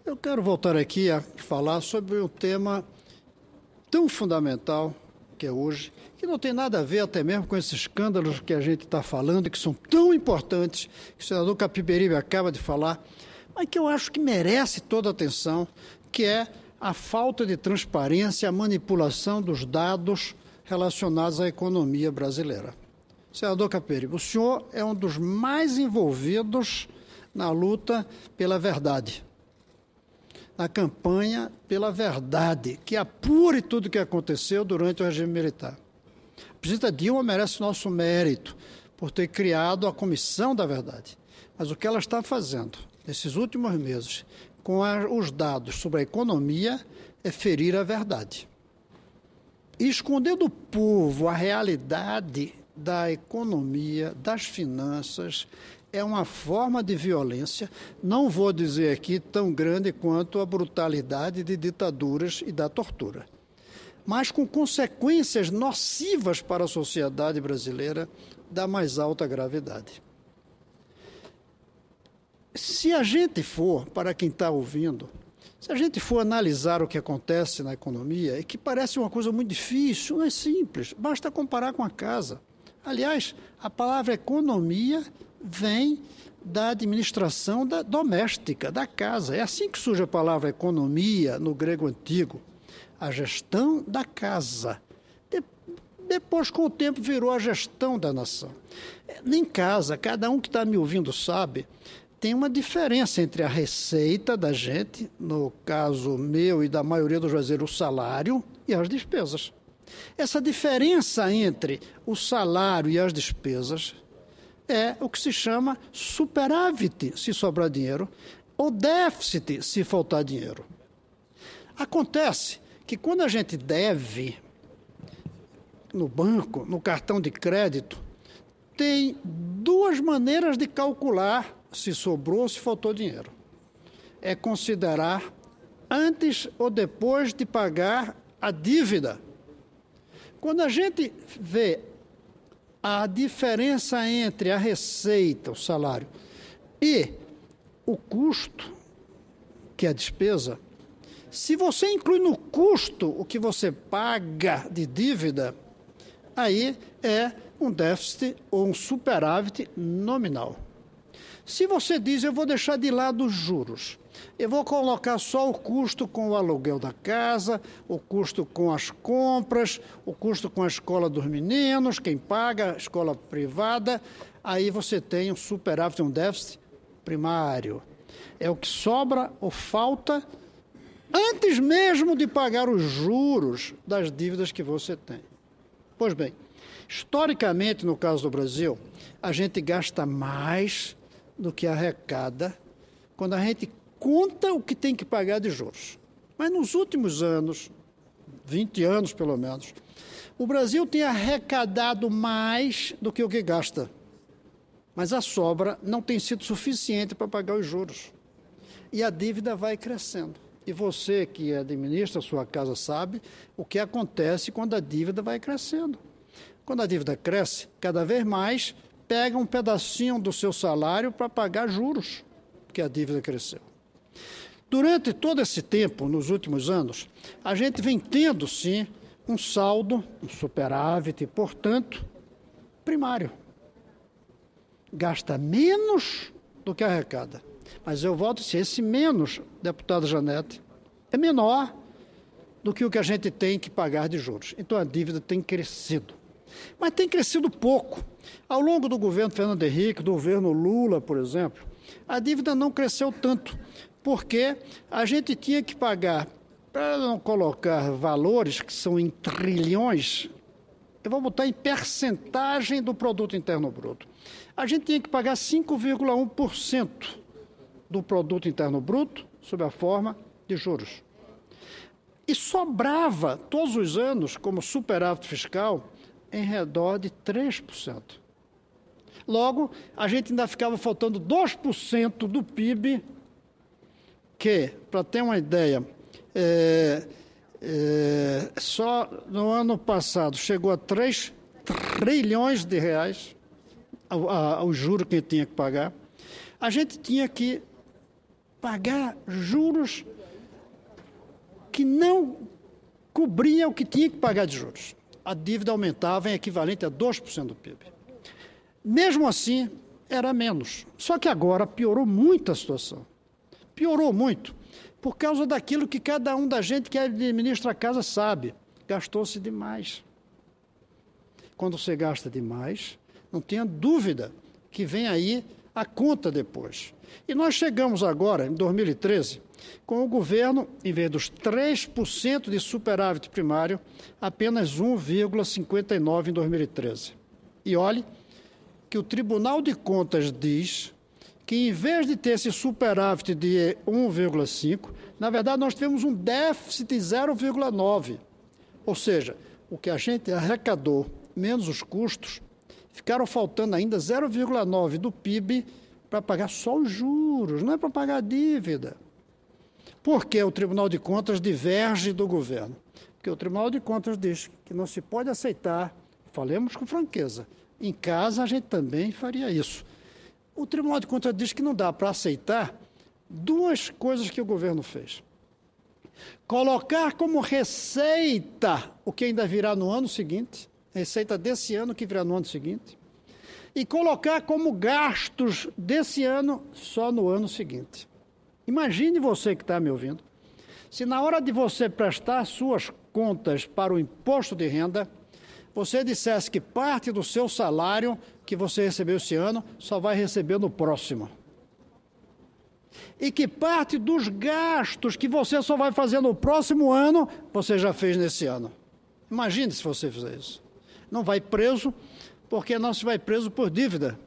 Eu quero voltar aqui a falar sobre um tema tão fundamental que é hoje, que não tem nada a ver até mesmo com esses escândalos que a gente está falando, que são tão importantes, que o senador Capiberibe acaba de falar, mas que eu acho que merece toda a atenção, que é a falta de transparência, a manipulação dos dados relacionados à economia brasileira. Senador Capiberibe, o senhor é um dos mais envolvidos na luta pela verdade, na campanha pela verdade, que apure tudo o que aconteceu durante o regime militar. A presidenta Dilma merece nosso mérito por ter criado a Comissão da Verdade. Mas o que ela está fazendo nesses últimos meses com os dados sobre a economia é ferir a verdade. E esconder do povo a realidade da economia, das finanças, é uma forma de violência, não vou dizer aqui tão grande quanto a brutalidade de ditaduras e da tortura, mas com consequências nocivas para a sociedade brasileira da mais alta gravidade. Se a gente for, para quem está ouvindo, se a gente for analisar o que acontece na economia, e que parece uma coisa muito difícil, não é simples, basta comparar com a casa. Aliás, a palavra economia vem da administração doméstica, da casa. É assim que surge a palavra economia no grego antigo, a gestão da casa. Depois, com o tempo, virou a gestão da nação. Em casa, cada um que está me ouvindo sabe, tem uma diferença entre a receita da gente, no caso meu e da maioria dos brasileiros, o salário e as despesas. Essa diferença entre o salário e as despesas é o que se chama superávit, se sobrar dinheiro, ou déficit, se faltar dinheiro. Acontece que quando a gente deve no banco, no cartão de crédito, tem duas maneiras de calcular se sobrou ou se faltou dinheiro. É considerar antes ou depois de pagar a dívida. Quando a gente vê a diferença entre a receita, o salário, e o custo, que é a despesa, se você inclui no custo o que você paga de dívida, aí é um déficit ou um superávit nominal. Se você diz, eu vou deixar de lado os juros, eu vou colocar só o custo com o aluguel da casa, o custo com as compras, o custo com a escola dos meninos, quem paga a escola privada, aí você tem um superávit, um déficit primário. É o que sobra ou falta antes mesmo de pagar os juros das dívidas que você tem. Pois bem, historicamente, no caso do Brasil, a gente gasta mais do que arrecada quando a gente conta o que tem que pagar de juros. Mas nos últimos anos, 20 anos pelo menos, o Brasil tem arrecadado mais do que o que gasta. Mas a sobra não tem sido suficiente para pagar os juros. E a dívida vai crescendo. E você que administra a sua casa sabe o que acontece quando a dívida vai crescendo. Quando a dívida cresce, cada vez mais pega um pedacinho do seu salário para pagar juros, porque a dívida cresceu. Durante todo esse tempo, nos últimos anos, a gente vem tendo, sim, um saldo, um superávit, portanto, primário. Gasta menos do que arrecada. Mas eu volto a dizer, esse menos, deputada Janete, é menor do que o que a gente tem que pagar de juros. Então a dívida tem crescido. Mas tem crescido pouco. Ao longo do governo Fernando Henrique, do governo Lula, por exemplo, a dívida não cresceu tanto, porque a gente tinha que pagar, para não colocar valores que são em trilhões, eu vou botar em percentagem do produto interno bruto. A gente tinha que pagar 5,1% do produto interno bruto sob a forma de juros. E sobrava todos os anos, como superávit fiscal, em redor de 3%. Logo, a gente ainda ficava faltando 2% do PIB, que, para ter uma ideia, só no ano passado chegou a 3 trilhões de reais, o juro que tinha que pagar. A gente tinha que pagar juros que não cobriam o que tinha que pagar de juros. A dívida aumentava em equivalente a 2% do PIB. Mesmo assim, era menos. Só que agora piorou muito a situação. Piorou muito por causa daquilo que cada um da gente que administra a casa sabe. Gastou-se demais. Quando você gasta demais, não tenha dúvida que vem aí a conta depois. E nós chegamos agora, em 2013, com o governo, em vez dos 3% de superávit primário, apenas 1,59% em 2013. E olhe que o Tribunal de Contas diz que, em vez de ter esse superávit de 1,5%, na verdade, nós tivemos um déficit de 0,9%. Ou seja, o que a gente arrecadou, menos os custos, ficaram faltando ainda 0,9% do PIB para pagar só os juros, não é para pagar a dívida. Por que o Tribunal de Contas diverge do governo? Porque o Tribunal de Contas diz que não se pode aceitar, falemos com franqueza, em casa a gente também faria isso. O Tribunal de Contas diz que não dá para aceitar duas coisas que o governo fez. Colocar como receita o que ainda virá no ano seguinte, receita desse ano que virá no ano seguinte, e colocar como gastos desse ano só no ano seguinte. Imagine você que está me ouvindo, se na hora de você prestar suas contas para o imposto de renda, você dissesse que parte do seu salário que você recebeu esse ano só vai receber no próximo. E que parte dos gastos que você só vai fazer no próximo ano, você já fez nesse ano. Imagine se você fizer isso. Não vai preso, porque não se vai preso por dívida,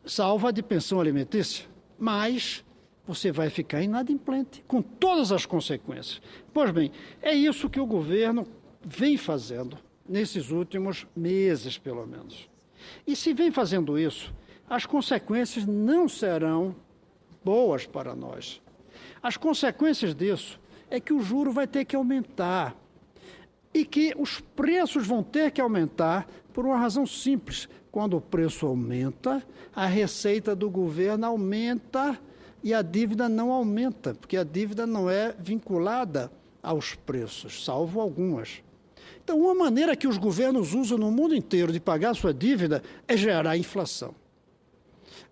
salva de pensão alimentícia, mas você vai ficar inadimplente, com todas as consequências. Pois bem, é isso que o governo vem fazendo nesses últimos meses, pelo menos. E se vem fazendo isso, as consequências não serão boas para nós. As consequências disso é que o juro vai ter que aumentar e que os preços vão ter que aumentar por uma razão simples. Quando o preço aumenta, a receita do governo aumenta e a dívida não aumenta, porque a dívida não é vinculada aos preços, salvo algumas. Então, uma maneira que os governos usam no mundo inteiro de pagar sua dívida é gerar inflação.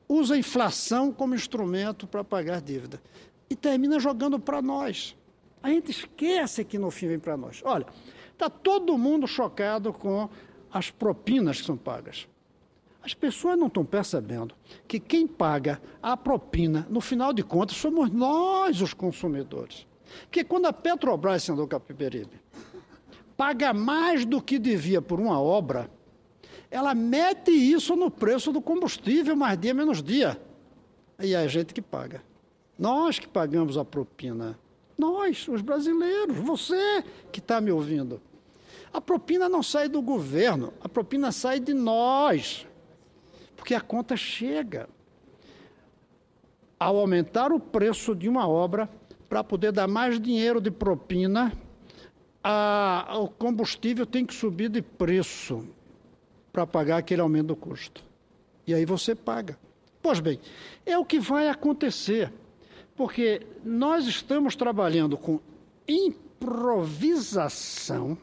Usa a inflação como instrumento para pagar dívida. E termina jogando para nós. A gente esquece que no fim vem para nós. Olha, está todo mundo chocado com as propinas que são pagas. As pessoas não estão percebendo que quem paga a propina, no final de contas, somos nós, os consumidores. Porque quando a Petrobras, senador Capiberibe, paga mais do que devia por uma obra, ela mete isso no preço do combustível, mais dia, menos dia. E é a gente que paga. Nós que pagamos a propina. Nós, os brasileiros, você que está me ouvindo. A propina não sai do governo, a propina sai de nós. Porque a conta chega. Ao aumentar o preço de uma obra, para poder dar mais dinheiro de propina, o combustível tem que subir de preço para pagar aquele aumento do custo. E aí você paga. Pois bem, é o que vai acontecer, porque nós estamos trabalhando com improvisação.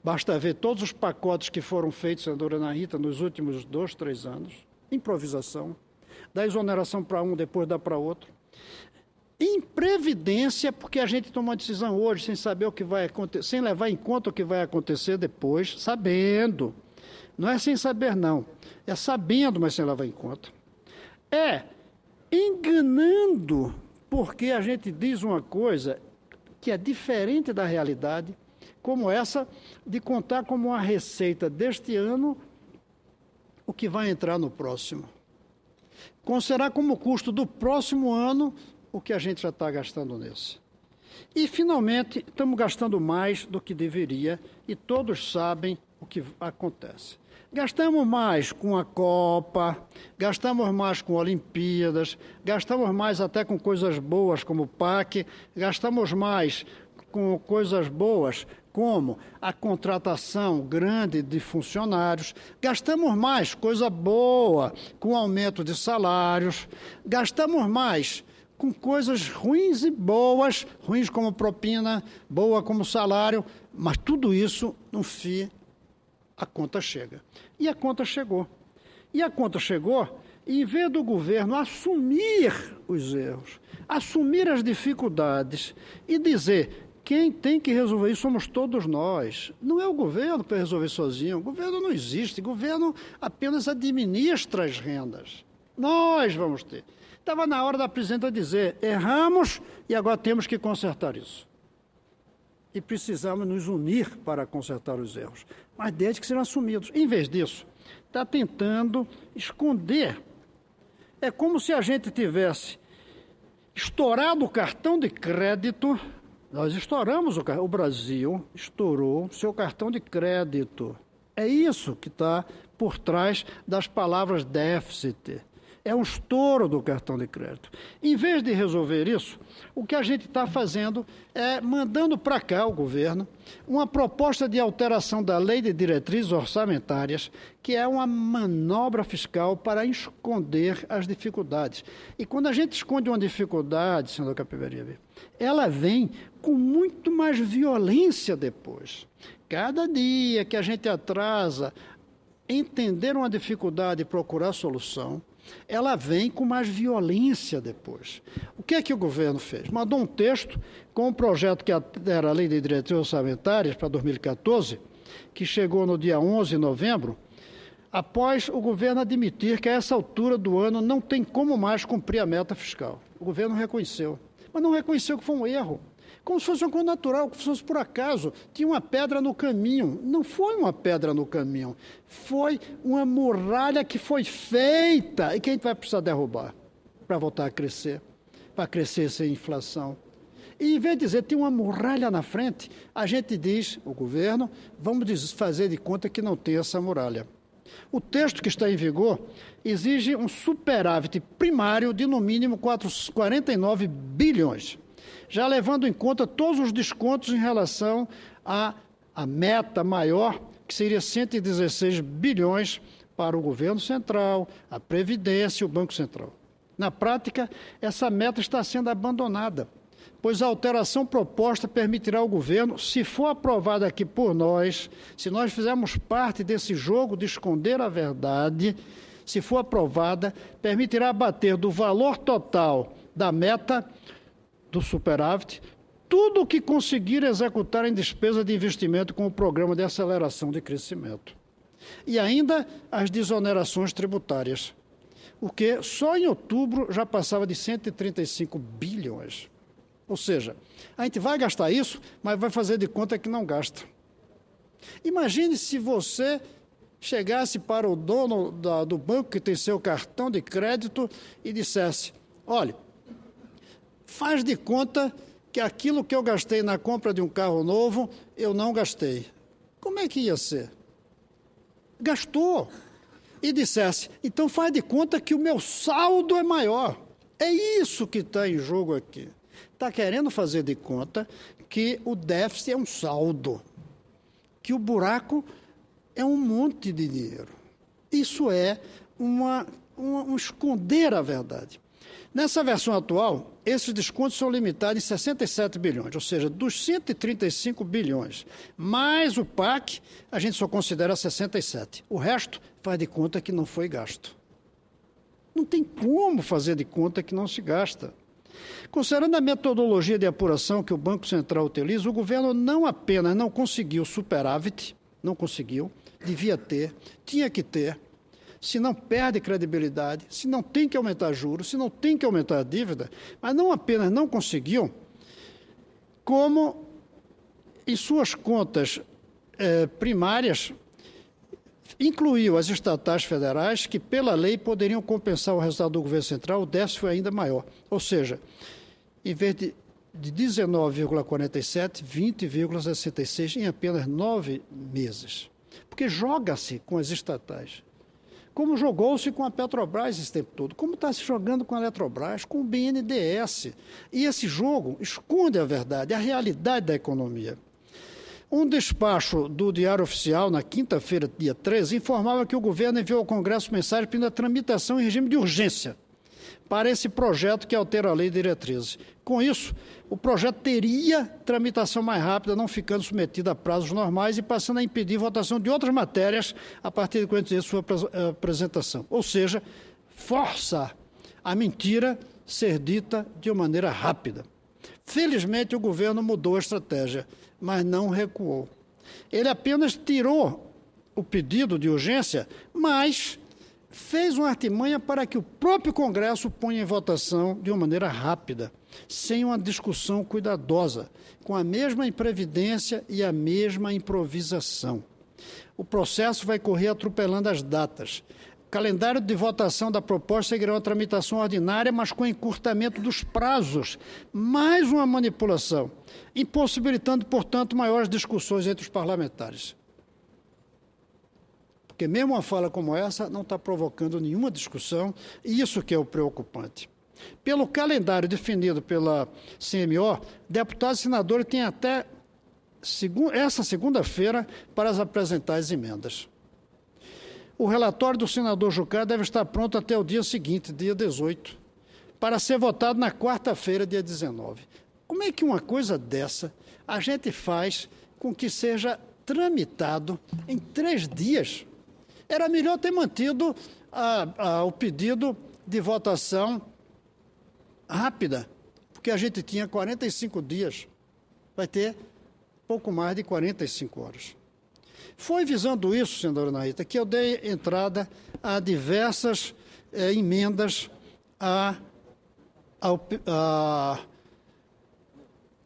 Basta ver todos os pacotes que foram feitos, senadora Ana Rita, nos últimos 2, 3 anos. Improvisação. Da exoneração para um, depois dá para outro. Imprevidência, porque a gente toma uma decisão hoje sem saber o que vai acontecer, sem levar em conta o que vai acontecer depois, sabendo. Não é sem saber, não. É sabendo, mas sem levar em conta. É enganando, porque a gente diz uma coisa que é diferente da realidade, como essa de contar como uma receita deste ano o que vai entrar no próximo. Considerar como custo do próximo ano o que a gente já está gastando nesse. E, finalmente, estamos gastando mais do que deveria e todos sabem o que acontece. Gastamos mais com a Copa, gastamos mais com Olimpíadas, gastamos mais até com coisas boas como o PAC, gastamos mais com coisas boas como a contratação grande de funcionários, gastamos mais, coisa boa, com aumento de salários, gastamos mais com coisas ruins e boas, ruins como propina, boa como salário, mas tudo isso, no fim, a conta chega. E a conta chegou. E a conta chegou, e em vez do governo assumir os erros, assumir as dificuldades e dizer: quem tem que resolver isso somos todos nós. Não é o governo para resolver sozinho. O governo não existe. O governo apenas administra as rendas. Nós vamos ter. Estava na hora da presidenta dizer: erramos e agora temos que consertar isso. E precisamos nos unir para consertar os erros. Mas desde que sejam assumidos. Em vez disso, está tentando esconder. É como se a gente tivesse estourado o cartão de crédito. Nós estouramos o Brasil estourou seu cartão de crédito. É isso que está por trás das palavras déficit. É um estouro do cartão de crédito. Em vez de resolver isso, o que a gente está fazendo é mandando para cá, o governo, uma proposta de alteração da Lei de Diretrizes Orçamentárias, que é uma manobra fiscal para esconder as dificuldades. E quando a gente esconde uma dificuldade, senador Capiberibe, ela vem com muito mais violência depois. Cada dia que a gente atrasa entender uma dificuldade e procurar solução, ela vem com mais violência depois. O que é que o governo fez? Mandou um texto com um projeto que era a Lei de Diretrizes Orçamentárias para 2014, que chegou no dia 11 de novembro, após o governo admitir que a essa altura do ano não tem como mais cumprir a meta fiscal. O governo reconheceu, mas não reconheceu que foi um erro. Como se fosse uma coisa natural, como se fosse por acaso. Tinha uma pedra no caminho. Não foi uma pedra no caminho. Foi uma muralha que foi feita e que a gente vai precisar derrubar para voltar a crescer, para crescer sem inflação. E, em vez de dizer tem uma muralha na frente, a gente diz, o governo, vamos fazer de conta que não tem essa muralha. O texto que está em vigor exige um superávit primário de, no mínimo, 49 bilhões. Já levando em conta todos os descontos em relação à meta maior, que seria 116 bilhões para o governo central, a Previdência e o Banco Central. Na prática, essa meta está sendo abandonada, pois a alteração proposta permitirá ao governo, se for aprovada aqui por nós, se nós fizermos parte desse jogo de esconder a verdade, se for aprovada, permitirá abater do valor total da meta do superávit, tudo o que conseguir executar em despesa de investimento com o programa de aceleração de crescimento. E ainda as desonerações tributárias, o que só em outubro já passava de 135 bilhões. Ou seja, a gente vai gastar isso, mas vai fazer de conta que não gasta. Imagine se você chegasse para o dono do banco que tem seu cartão de crédito e dissesse: olha, faz de conta que aquilo que eu gastei na compra de um carro novo, eu não gastei. Como é que ia ser? Gastou. E dissesse: então faz de conta que o meu saldo é maior. É isso que está em jogo aqui. Está querendo fazer de conta que o déficit é um saldo, que o buraco é um monte de dinheiro. Isso é um esconder a verdade. Nessa versão atual, esses descontos são limitados em 67 bilhões, ou seja, dos 135 bilhões, mais o PAC, a gente só considera 67. O resto faz de conta que não foi gasto. Não tem como fazer de conta que não se gasta. Considerando a metodologia de apuração que o Banco Central utiliza, o governo não apenas não conseguiu superávit, não conseguiu, devia ter, tinha que ter, se não perde credibilidade, se não tem que aumentar juros, se não tem que aumentar a dívida, mas não apenas não conseguiu, como em suas contas primárias incluiu as estatais federais que, pela lei, poderiam compensar o resultado do governo central, o déficit foi ainda maior. Ou seja, em vez de 19,47, 20,66 em apenas 9 meses. Porque joga-se com as estatais. Como jogou-se com a Petrobras esse tempo todo, como está se jogando com a Eletrobras, com o BNDES. E esse jogo esconde a verdade, a realidade da economia. Um despacho do Diário Oficial, na quinta-feira, dia 13, informava que o governo enviou ao Congresso mensagem pedindo a tramitação em regime de urgência para esse projeto que altera a lei de diretrizes. Com isso, o projeto teria tramitação mais rápida, não ficando submetido a prazos normais e passando a impedir votação de outras matérias a partir de quando sua apresentação. Ou seja, força a mentira ser dita de uma maneira rápida. Felizmente, o governo mudou a estratégia, mas não recuou. Ele apenas tirou o pedido de urgência, mas fez uma artimanha para que o próprio Congresso ponha em votação de uma maneira rápida, sem uma discussão cuidadosa, com a mesma imprevidência e a mesma improvisação. O processo vai correr atropelando as datas. O calendário de votação da proposta seguirá uma tramitação ordinária, mas com encurtamento dos prazos. Mais uma manipulação, impossibilitando, portanto, maiores discussões entre os parlamentares. Porque mesmo uma fala como essa não está provocando nenhuma discussão, e isso que é o preocupante. Pelo calendário definido pela CMO, deputados e senadores têm até essa segunda-feira para apresentar as emendas. O relatório do senador Jucá deve estar pronto até o dia seguinte, dia 18, para ser votado na quarta-feira, dia 19. Como é que uma coisa dessa a gente faz com que seja tramitado em 3 dias? Era melhor ter mantido o pedido de votação rápida, porque a gente tinha 45 dias, vai ter pouco mais de 45 horas. Foi visando isso, senadora Ana Rita, que eu dei entrada a diversas emendas à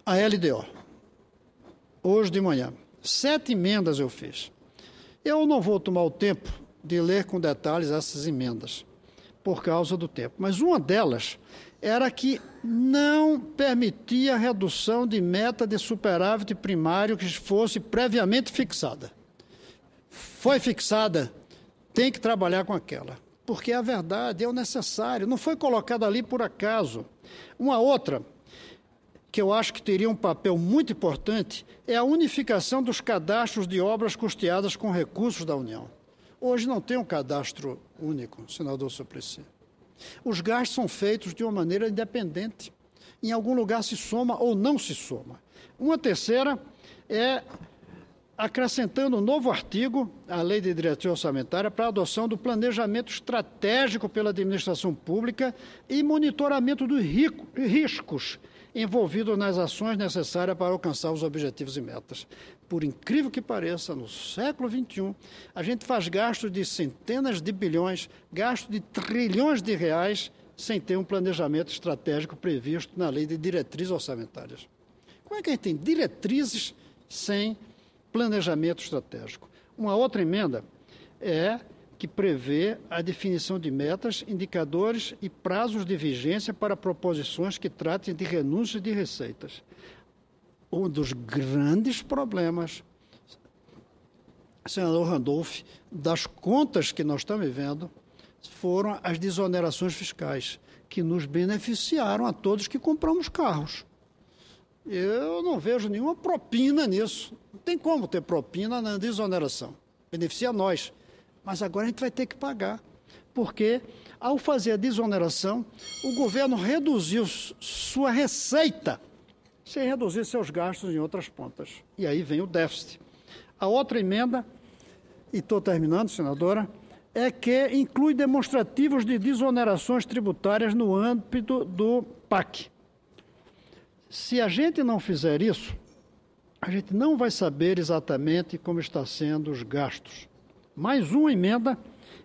LDO, hoje de manhã. 7 emendas eu fiz. Eu não vou tomar o tempo de ler com detalhes essas emendas, por causa do tempo. Mas uma delas era que não permitia a redução de meta de superávit primário que fosse previamente fixada. Foi fixada, tem que trabalhar com aquela. Porque a verdade é o necessário, não foi colocada ali por acaso. Uma outra, que eu acho que teria um papel muito importante, é a unificação dos cadastros de obras custeadas com recursos da União. Hoje não tem um cadastro único, senador Suplicy. Os gastos são feitos de uma maneira independente. Em algum lugar se soma ou não se soma. Uma terceira é acrescentando um novo artigo à Lei de Diretriz Orçamentária para a adoção do planejamento estratégico pela administração pública e monitoramento dos riscos envolvidos nas ações necessárias para alcançar os objetivos e metas. Por incrível que pareça, no século XXI, a gente faz gastos de centenas de bilhões, gastos de trilhões de reais, sem ter um planejamento estratégico previsto na Lei de Diretrizes Orçamentárias. Como é que a gente tem diretrizes sem planejamento estratégico? Uma outra emenda é que prevê a definição de metas, indicadores e prazos de vigência para proposições que tratem de renúncia de receitas. Um dos grandes problemas, senador Randolph, das contas que nós estamos vendo, foram as desonerações fiscais, que nos beneficiaram a todos que compramos carros. Eu não vejo nenhuma propina nisso. Não tem como ter propina na desoneração. Beneficia nós. Mas agora a gente vai ter que pagar. Porque, ao fazer a desoneração, o governo reduziu sua receita sem reduzir seus gastos em outras pontas. E aí vem o déficit. A outra emenda, e estou terminando, senadora, é que inclui demonstrativos de desonerações tributárias no âmbito do PAC. Se a gente não fizer isso, a gente não vai saber exatamente como está sendo os gastos. Mais uma emenda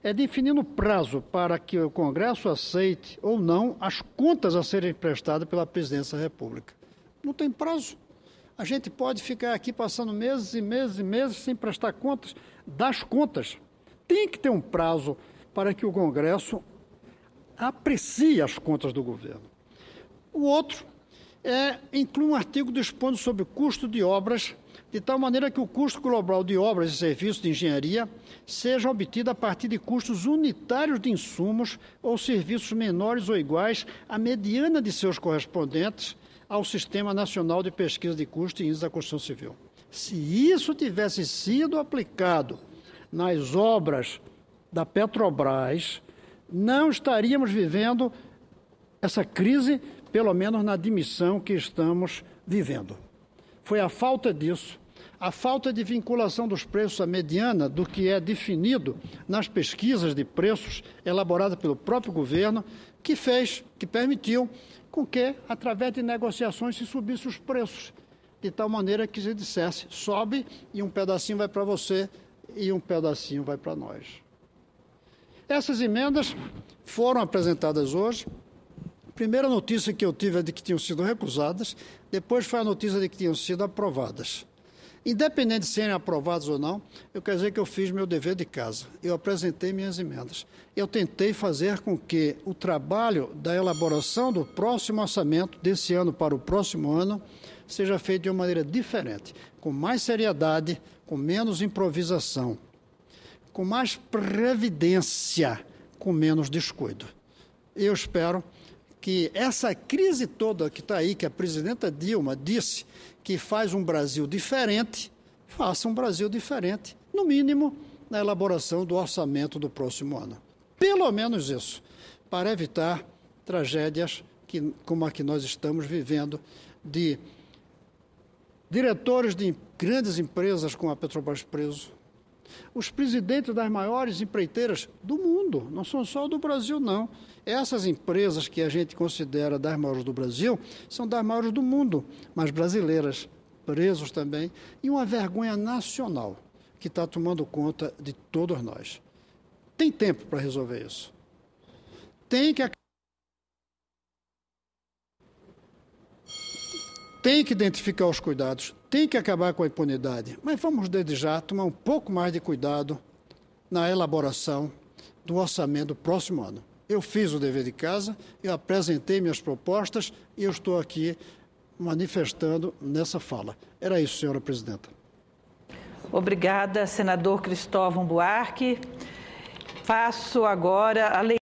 é definindo o prazo para que o Congresso aceite ou não as contas a serem prestadas pela Presidência da República. Não tem prazo. A gente pode ficar aqui passando meses e meses e meses sem prestar contas das contas. Tem que ter um prazo para que o Congresso aprecie as contas do governo. O outro inclui um artigo dispondo sobre o custo de obras, de tal maneira que o custo global de obras e serviços de engenharia seja obtido a partir de custos unitários de insumos ou serviços menores ou iguais à mediana de seus correspondentes ao Sistema Nacional de Pesquisa de Custo e Índice da Construção Civil. Se isso tivesse sido aplicado nas obras da Petrobras, não estaríamos vivendo essa crise, pelo menos na dimensão que estamos vivendo. Foi a falta disso, a falta de vinculação dos preços à mediana do que é definido nas pesquisas de preços elaboradas pelo próprio governo, que permitiu com que, através de negociações, se subissem os preços, de tal maneira que se dissesse, sobe e um pedacinho vai para você e um pedacinho vai para nós. Essas emendas foram apresentadas hoje. A primeira notícia que eu tive é de que tinham sido recusadas, depois foi a notícia de que tinham sido aprovadas. Independente de serem aprovadas ou não, eu quero dizer que eu fiz meu dever de casa. Eu apresentei minhas emendas. Eu tentei fazer com que o trabalho da elaboração do próximo orçamento, desse ano para o próximo ano, seja feito de uma maneira diferente, com mais seriedade, com menos improvisação, com mais previdência, com menos descuido. Eu espero que essa crise toda que está aí, que a presidenta Dilma disse que faz um Brasil diferente, faça um Brasil diferente, no mínimo na elaboração do orçamento do próximo ano. Pelo menos isso, para evitar tragédias como a que nós estamos vivendo, de diretores de grandes empresas como a Petrobras presos, os presidentes das maiores empreiteiras do mundo, não são só do Brasil, não. Essas empresas que a gente considera das maiores do Brasil, são das maiores do mundo, mas brasileiras, presos também, e uma vergonha nacional que está tomando conta de todos nós. Tem tempo para resolver isso. Tem que identificar os cuidados, tem que acabar com a impunidade, mas vamos desde já tomar um pouco mais de cuidado na elaboração do orçamento do próximo ano. Eu fiz o dever de casa, eu apresentei minhas propostas e eu estou aqui manifestando nessa fala. Era isso, senhora presidenta. Obrigada, senador Cristóvão Buarque. Passo agora a leitura.